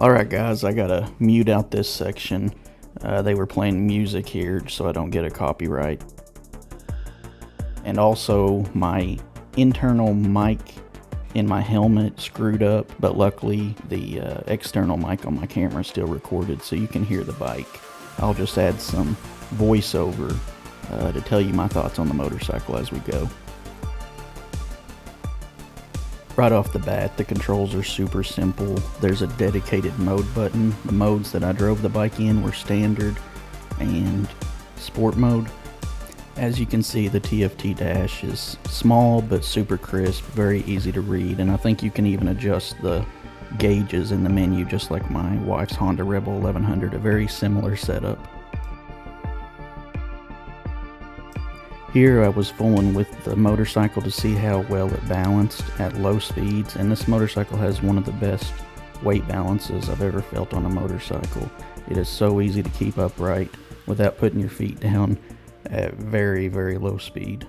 Alright guys, I gotta mute out this section. They were playing music here so I don't get a copyright. And also my internal mic in my helmet screwed up, but luckily the external mic on my camera still recorded so you can hear the bike. I'll just add some voiceover to tell you my thoughts on the motorcycle as we go. Right off the bat, the controls are super simple. There's a dedicated mode button. The modes that I drove the bike in were standard and sport mode. As you can see, the TFT dash is small but super crisp, very easy to read, and I think you can even adjust the gauges in the menu just like my wife's Honda Rebel 1100, a very similar setup. Here I was fooling with the motorcycle to see how well it balanced at low speeds, and this motorcycle has one of the best weight balances I've ever felt on a motorcycle. It is so easy to keep upright without putting your feet down at very, very low speed.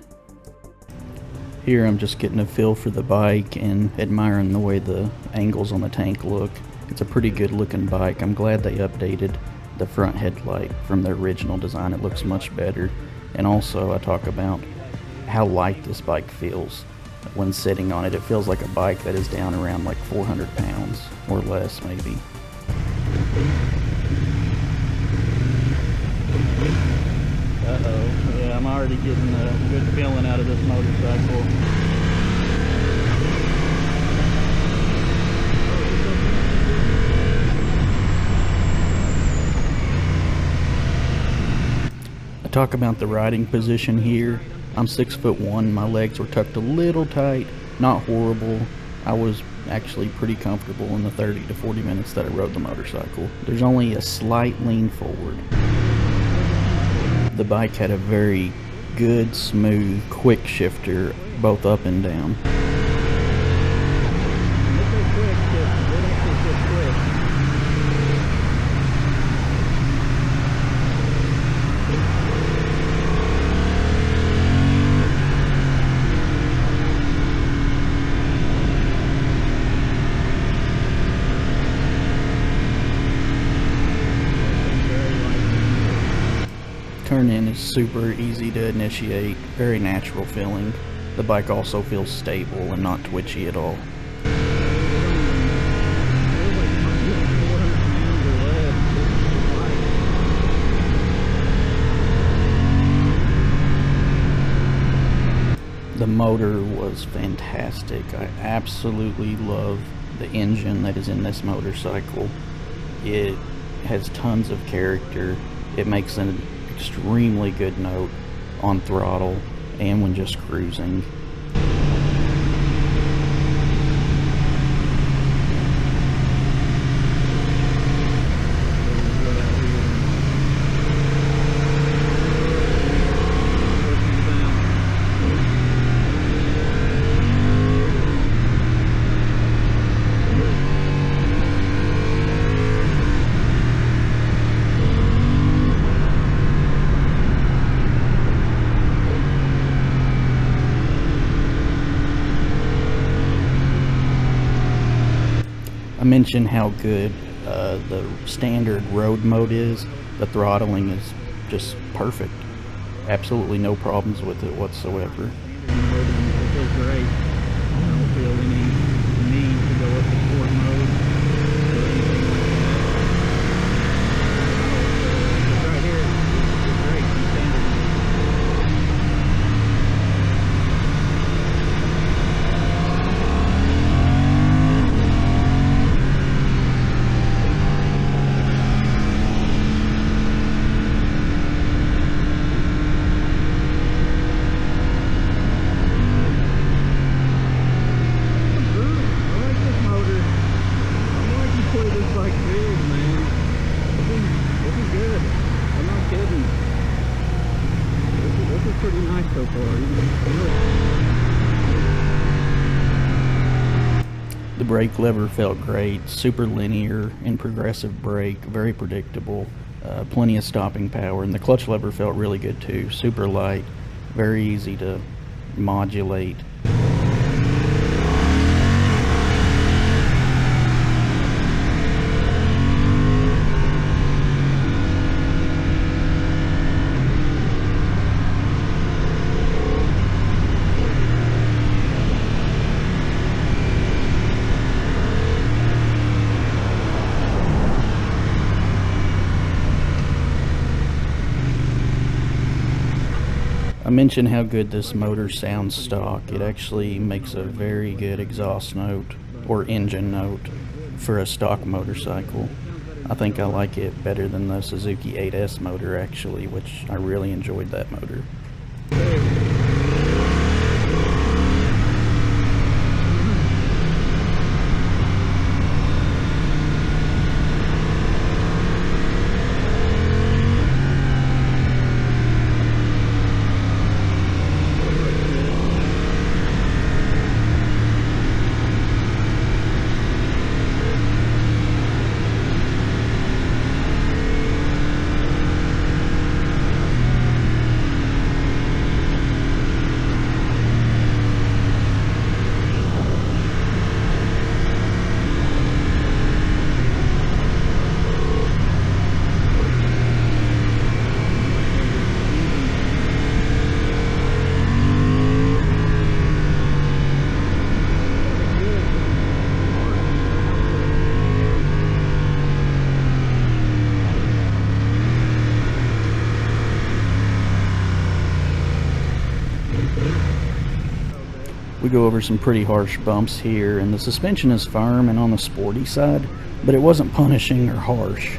Here I'm just getting a feel for the bike and admiring the way the angles on the tank look. It's a pretty good looking bike. I'm glad they updated the front headlight from the original design. It looks much better. And also I talk about how light this bike feels when sitting on it. It feels like a bike that is down around like 400 pounds or less maybe. Uh-oh, yeah, I'm already getting a good feeling out of this motorcycle. Talk about the riding position here. I'm 6'1", my legs were tucked a little tight, not horrible. I was actually pretty comfortable in the 30 to 40 minutes that I rode the motorcycle. There's only a slight lean forward. The bike had a very good, smooth, quick shifter, both up and down. Turn in is super easy to initiate, very natural feeling. The bike also feels stable and not twitchy at all. The motor was fantastic. I absolutely love the engine that is in this motorcycle. It has tons of character. It makes an extremely good note on throttle and when just cruising. I mentioned how good the standard road mode is. The throttling is just perfect. Absolutely no problems with it whatsoever. It feels great. I don't feel any need to go up to sport mode or anything like that. Right here, it's great. Standard. Pretty nice so far. The brake lever felt great, super linear and progressive brake, very predictable, plenty of stopping power, and the clutch lever felt really good too, super light, very easy to modulate. mentioned how good this motor sounds stock. It actually makes a very good exhaust note or engine note for a stock motorcycle. I think I like it better than the Suzuki 8S motor actually, which I really enjoyed that motor. We go over some pretty harsh bumps here, and the suspension is firm and on the sporty side, but it wasn't punishing or harsh.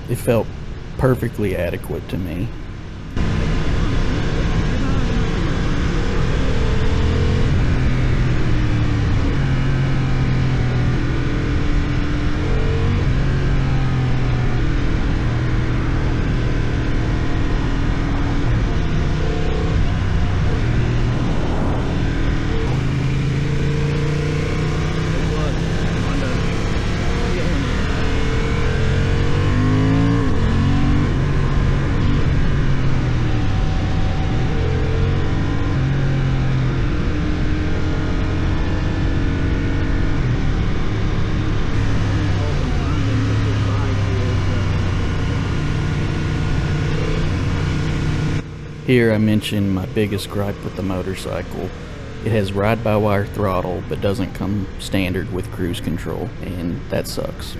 It felt perfectly adequate to me. Here I mentioned my biggest gripe with the motorcycle. It has ride-by-wire throttle, but doesn't come standard with cruise control, and that sucks.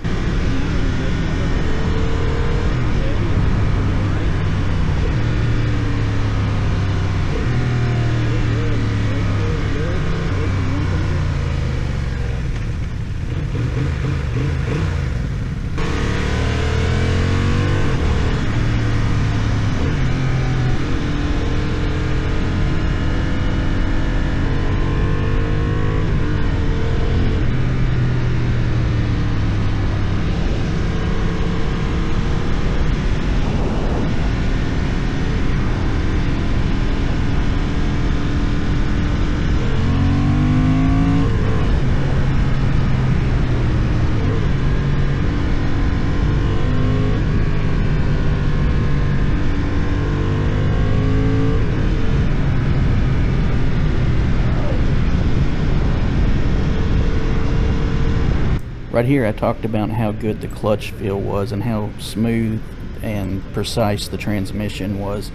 Right here I talked about how good the clutch feel was and how smooth and precise the transmission was,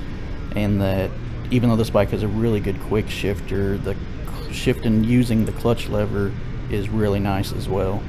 and that even though this bike has a really good quick shifter, the shifting using the clutch lever is really nice as well.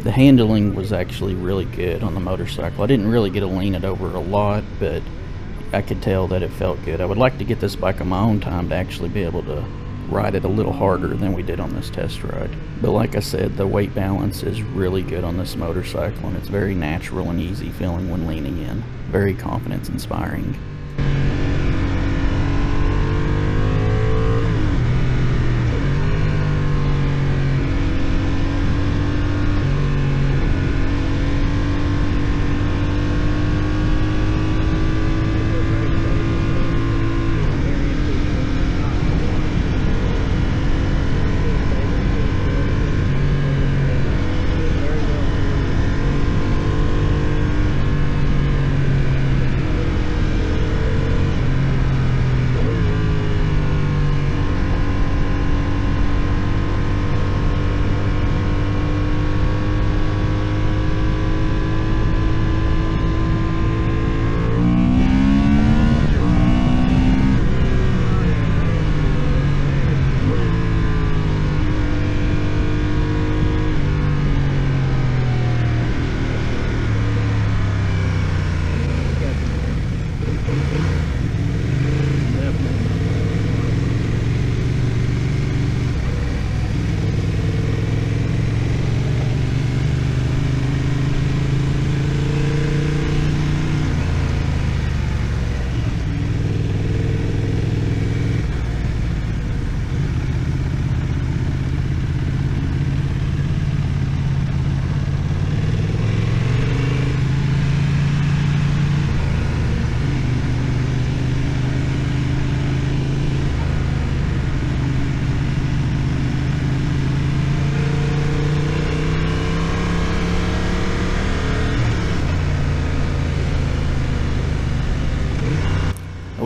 The handling was actually really good on the motorcycle. I didn't really get to lean it over a lot, but I could tell that it felt good. I would like to get this bike on my own time to actually be able to ride it a little harder than we did on this test ride. But like I said, the weight balance is really good on this motorcycle, and it's very natural and easy feeling when leaning in. Very confidence inspiring.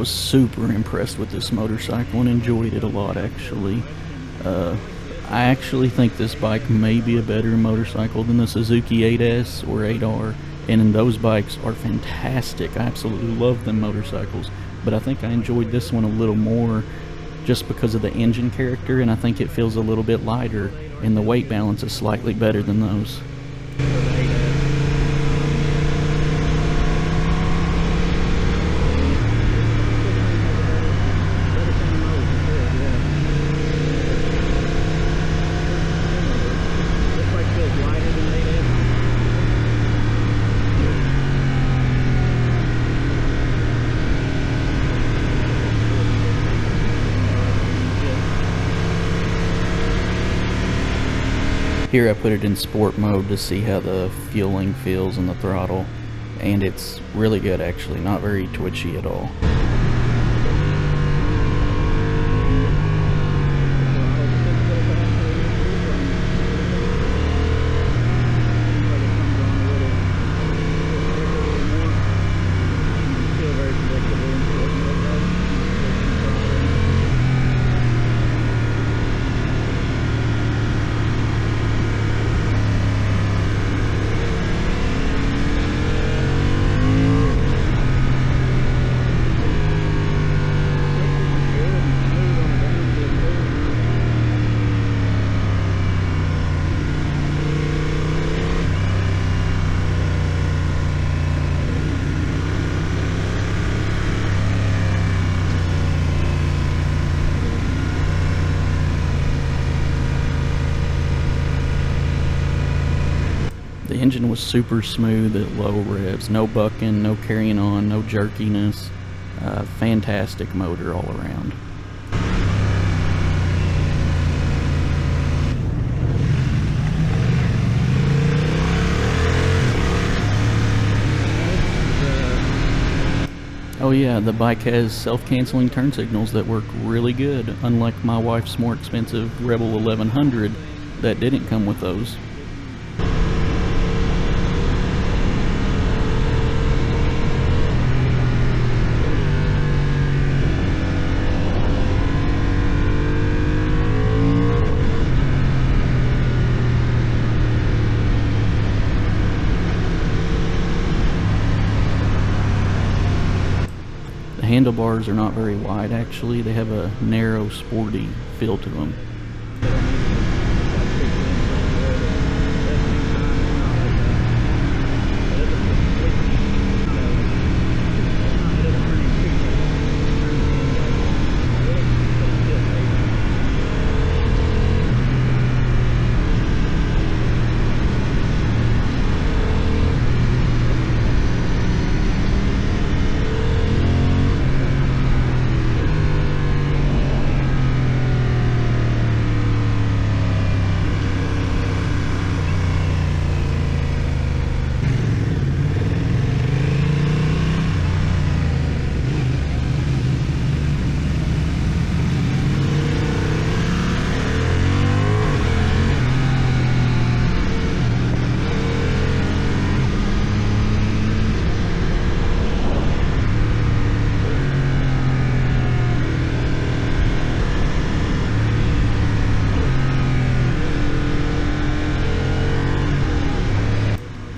was super impressed with this motorcycle and enjoyed it a lot, actually. I actually think this bike may be a better motorcycle than the Suzuki 8S or 8R, and those bikes are fantastic. I absolutely love them motorcycles, but I think I enjoyed this one a little more just because of the engine character, and I think it feels a little bit lighter, and the weight balance is slightly better than those. Here I put it in sport mode to see how the fueling feels in the throttle, and it's really good actually, not very twitchy at all. The engine was super smooth at low revs, no bucking, no carrying on, no jerkiness. Fantastic motor all around. Oh yeah, the bike has self-canceling turn signals that work really good, unlike my wife's more expensive Rebel 1100 that didn't come with those. The handlebars are not very wide actually, they have a narrow, sporty feel to them.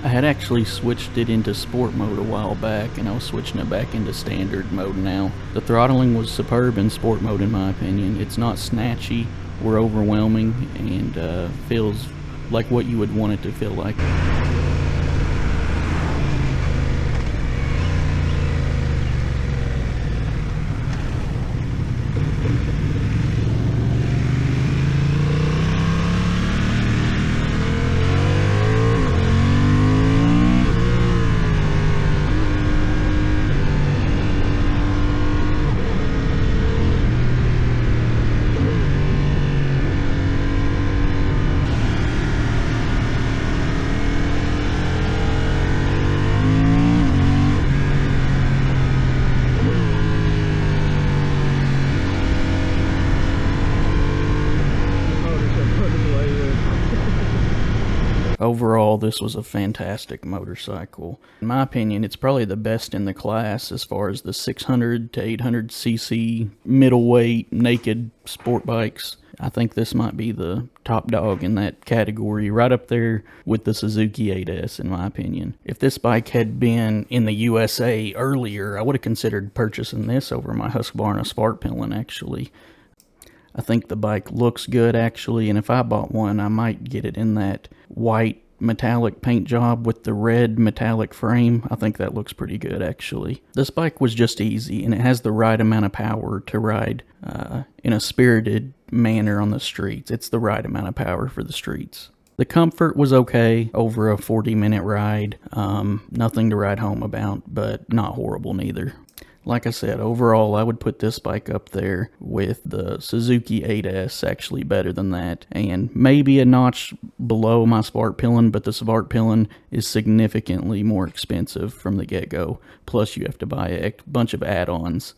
I had actually switched it into sport mode a while back, and I was switching it back into standard mode now. The throttling was superb in sport mode in my opinion. It's not snatchy or overwhelming, and feels like what you would want it to feel like. Overall, this was a fantastic motorcycle. In my opinion, it's probably the best in the class as far as the 600 to 800 cc middleweight naked sport bikes. I think this might be the top dog in that category, right up there with the Suzuki 8S in my opinion. If this bike had been in the USA earlier, I would have considered purchasing this over my Husqvarna Sparkpillen actually. I think the bike looks good actually, and if I bought one, I might get it in that white metallic paint job with the red metallic frame. I think that looks pretty good actually. This bike was just easy, and it has the right amount of power to ride in a spirited manner on the streets. It's the right amount of power for the streets. The comfort was okay over a 40-minute ride. Nothing to write home about, but not horrible neither. Like I said, overall, I would put this bike up there with the Suzuki 8S, actually better than that, and maybe a notch below my Sparkpillen, but the Sparkpillen is significantly more expensive from the get-go. Plus, you have to buy a bunch of add-ons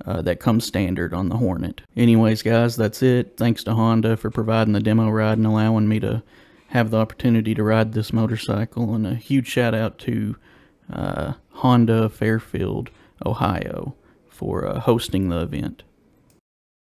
that come standard on the Hornet. Anyways, guys, that's it. Thanks to Honda for providing the demo ride and allowing me to have the opportunity to ride this motorcycle, and a huge shout out to Honda of Fairfield, Ohio, for hosting the event.